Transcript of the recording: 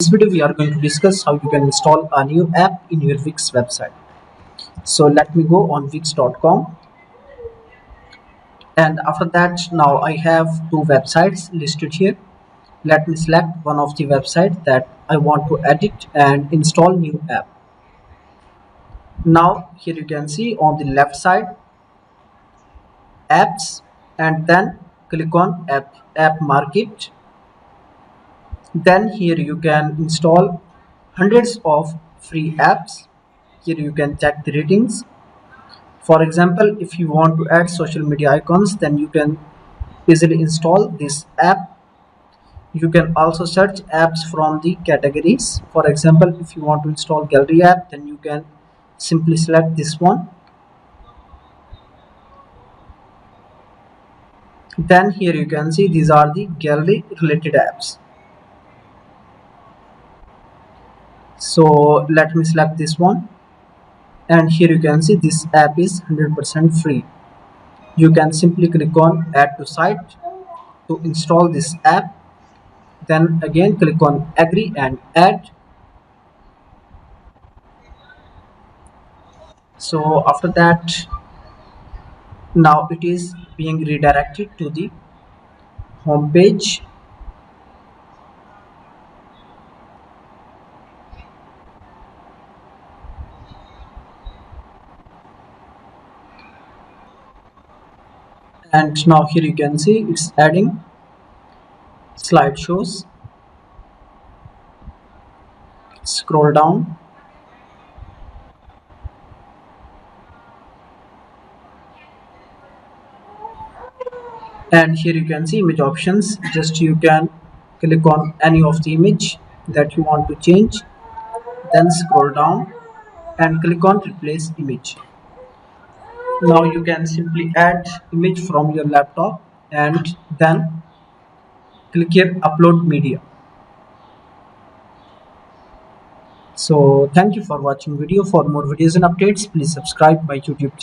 video we are going to discuss how you can install a new app in your Wix website. So let me go on wix.com, and after that now I have two websites listed here. Let me select one of the websites that I want to edit and install new app. Now here you can see on the left side apps, and then click on app market. Then here you can install hundreds of free apps. Here you can check the ratings. For example, if you want to add social media icons, then you can easily install this app. You can also search apps from the categories. For example, if you want to install gallery app, then you can simply select this one. Then here you can see these are the gallery related apps. So let me select this one, and here you can see this app is 100% free. You can simply click on add to site to install this app. Then again click on agree and add. So after that, now it is being redirected to the home page. And now here you can see it's adding slideshows. Scroll down, and here you can see image options. Just you can click on any of the image that you want to change, then scroll down and click on replace image. Now you can simply add image from your laptop and then click here upload media. So thank you for watching video. For more videos and updates, please subscribe my YouTube channel.